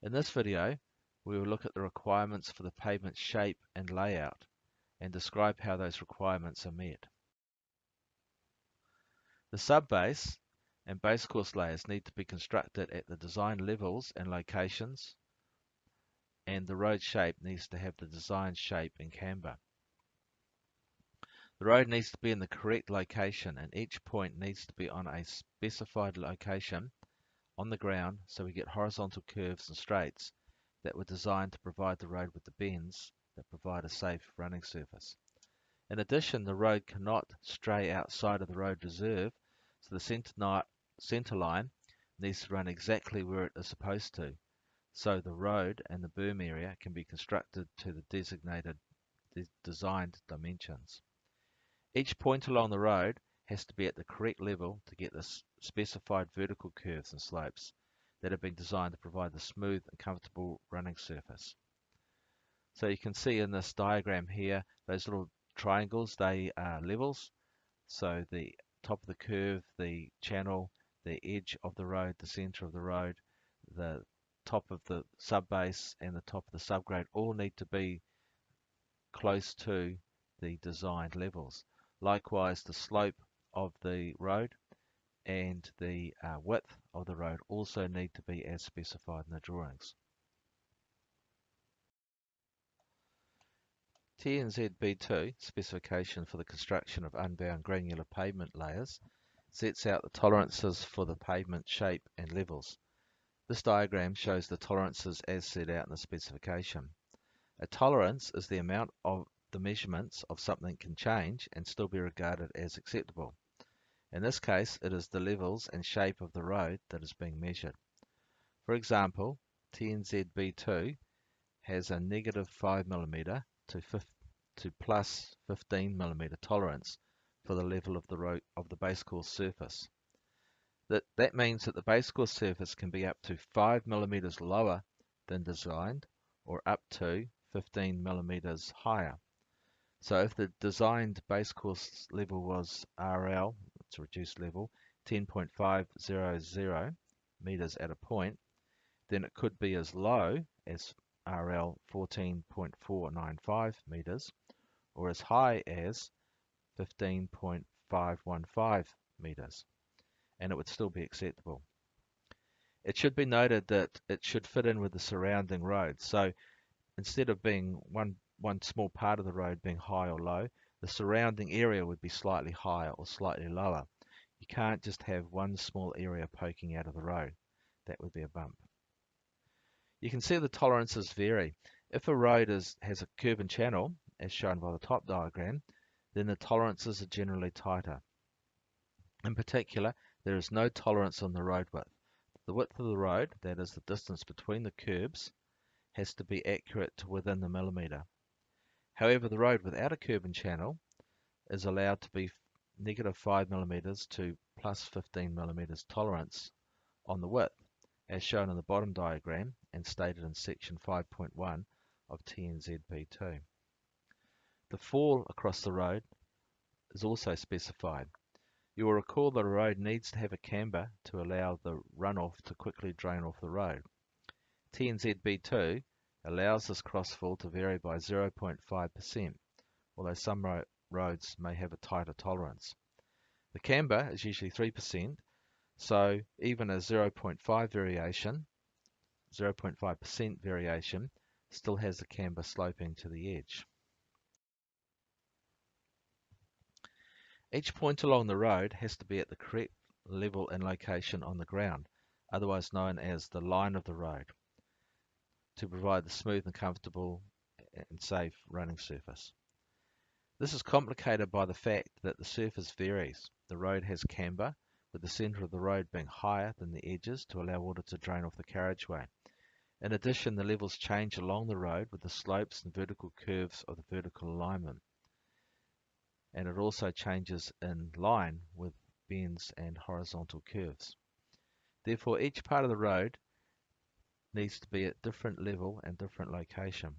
In this video, we will look at the requirements for the pavement shape and layout and describe how those requirements are met. The subbase and base course layers need to be constructed at the design levels and locations, and the road shape needs to have the design shape and camber. The road needs to be in the correct location, and each point needs to be on a specified location on the ground so we get horizontal curves and straights that were designed to provide the road with the bends that provide a safe running surface. In addition, the road cannot stray outside of the road reserve, so the center line needs to run exactly where it is supposed to, so the road and the berm area can be constructed to the designated designed dimensions. Each point along the road has to be at the correct level to get the specified vertical curves and slopes that have been designed to provide the smooth and comfortable running surface. So you can see in this diagram here, those little triangles, they are levels. So the top of the curve, the channel, the edge of the road, the center of the road, the top of the subbase and the top of the subgrade all need to be close to the designed levels. Likewise, the slope of the road and the width of the road also need to be as specified in the drawings. TNZ-B2, specification for the construction of unbound granular pavement layers, sets out the tolerances for the pavement shape and levels. This diagram shows the tolerances as set out in the specification. A tolerance is the amount of the measurements of something can change and still be regarded as acceptable. In this case, it is the levels and shape of the road that is being measured. For example, TNZ-B2 has a negative 5 mm to plus 15 mm tolerance for the level of the road of the base course surface. That means that the base course surface can be up to 5 mm lower than designed or up to 15 mm higher. So if the designed base course level was RL, it's a reduced level, 10.500 meters at a point, then it could be as low as RL 14.495 meters or as high as 15.515 meters, and it would still be acceptable. It should be noted that it should fit in with the surrounding road. So instead of being one small part of the road being high or low, the surrounding area would be slightly higher or slightly lower. You can't just have one small area poking out of the road. That would be a bump. You can see the tolerances vary. If a road has a curb and channel, as shown by the top diagram, then the tolerances are generally tighter. In particular, there is no tolerance on the road width. The width of the road, that is the distance between the curbs, has to be accurate to within the millimeter. However, the road without a curb and channel is allowed to be negative 5 mm to plus 15 mm tolerance on the width, as shown in the bottom diagram and stated in section 5.1 of TNZ-B2. The fall across the road is also specified. You will recall that a road needs to have a camber to allow the runoff to quickly drain off the road. TNZ-B2 allows this crossfall to vary by 0.5%, although some roads may have a tighter tolerance. The camber is usually 3%, so even a 0.5% variation still has the camber sloping to the edge. Each point along the road has to be at the correct level and location on the ground, otherwise known as the line of the road, to provide the smooth and comfortable and safe running surface. This is complicated by the fact that the surface varies. The road has camber, with the center of the road being higher than the edges to allow water to drain off the carriageway. In addition, the levels change along the road with the slopes and vertical curves of the vertical alignment. And it also changes in line with bends and horizontal curves. Therefore, each part of the road needs to be at different level and different location.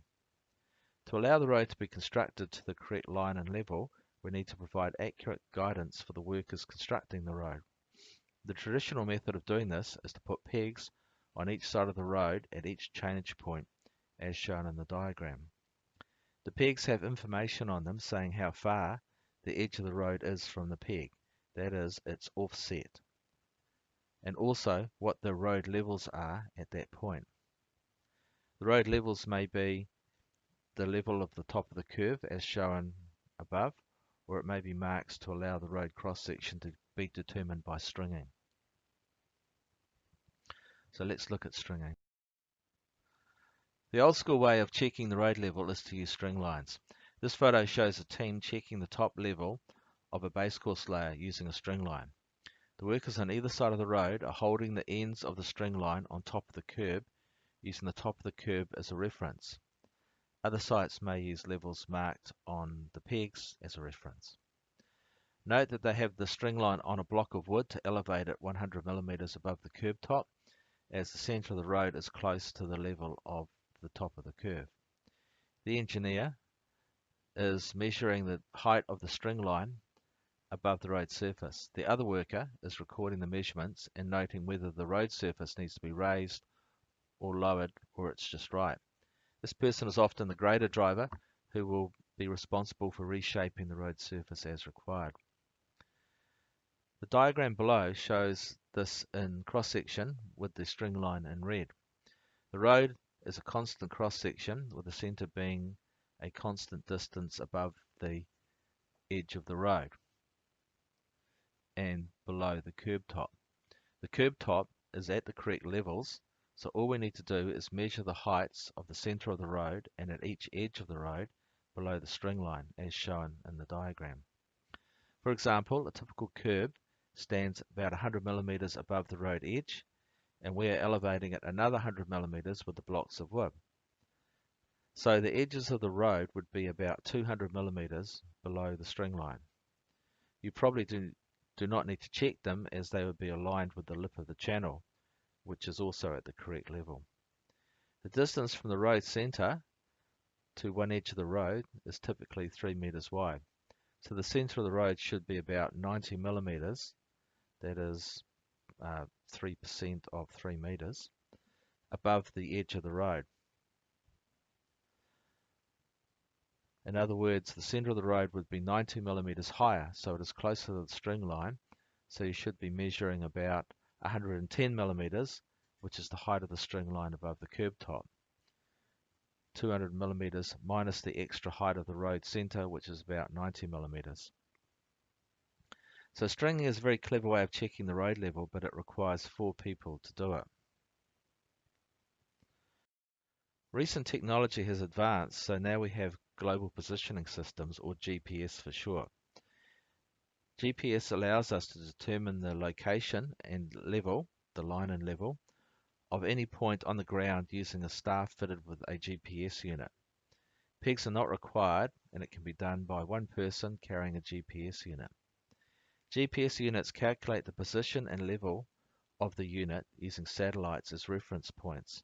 To allow the road to be constructed to the correct line and level, we need to provide accurate guidance for the workers constructing the road. The traditional method of doing this is to put pegs on each side of the road at each change point, as shown in the diagram. The pegs have information on them saying how far the edge of the road is from the peg, that is, its offset, and also what the road levels are at that point. The road levels may be the level of the top of the curve as shown above, or it may be marks to allow the road cross-section to be determined by stringing. So let's look at stringing. The old school way of checking the road level is to use string lines. This photo shows a team checking the top level of a base course layer using a string line. The workers on either side of the road are holding the ends of the string line on top of the curb, using the top of the curb as a reference. Other sites may use levels marked on the pegs as a reference. Note that they have the string line on a block of wood to elevate it 100 millimeters above the curb top, as the center of the road is close to the level of the top of the curve. The engineer is measuring the height of the string line above the road surface. The other worker is recording the measurements and noting whether the road surface needs to be raised or lowered, or it's just right. This person is often the grader driver, who will be responsible for reshaping the road surface as required. The diagram below shows this in cross-section with the string line in red. The road is a constant cross-section, with the center being a constant distance above the edge of the road and below the curb top. The curb top is at the correct levels, so all we need to do is measure the heights of the center of the road and at each edge of the road below the string line, as shown in the diagram. For example, a typical curb stands about 100 millimeters above the road edge, and we are elevating it another 100 millimeters with the blocks of wood. So the edges of the road would be about 200 millimeters below the string line. You probably do not need to check them, as they would be aligned with the lip of the channel, which is also at the correct level. The distance from the road center to one edge of the road is typically 3 meters wide. So the center of the road should be about 90 millimeters, that is 3% of 3 meters, above the edge of the road. In other words, the center of the road would be 90 millimeters higher, so it is closer to the string line, so you should be measuring about 110 millimeters, which is the height of the string line above the curb top. 200 millimeters minus the extra height of the road center, which is about 90 millimeters. So stringing is a very clever way of checking the road level, but it requires 4 people to do it. Recent technology has advanced, so now we have global positioning systems, or GPS for short. GPS allows us to determine the location and level, the line and level, of any point on the ground using a staff fitted with a GPS unit. Pegs are not required, and it can be done by one person carrying a GPS unit. GPS units calculate the position and level of the unit using satellites as reference points.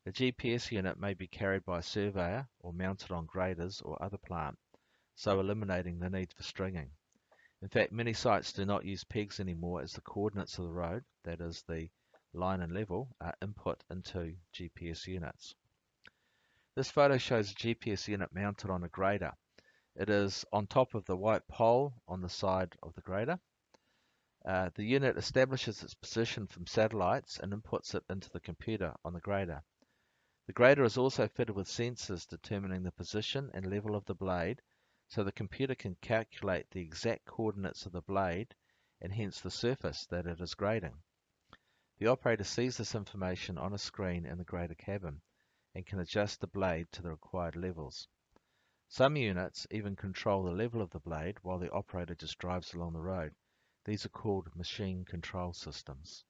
The GPS unit may be carried by a surveyor or mounted on graders or other plant, so eliminating the need for stringing. In fact, many sites do not use pegs anymore, as the coordinates of the road, that is the line and level, are input into GPS units. This photo shows a GPS unit mounted on a grader. It is on top of the white pole on the side of the grader. The unit establishes its position from satellites and inputs it into the computer on the grader. The grader is also fitted with sensors determining the position and level of the blade, so the computer can calculate the exact coordinates of the blade and hence the surface that it is grading. The operator sees this information on a screen in the grader cabin and can adjust the blade to the required levels. Some units even control the level of the blade while the operator just drives along the road. These are called machine control systems.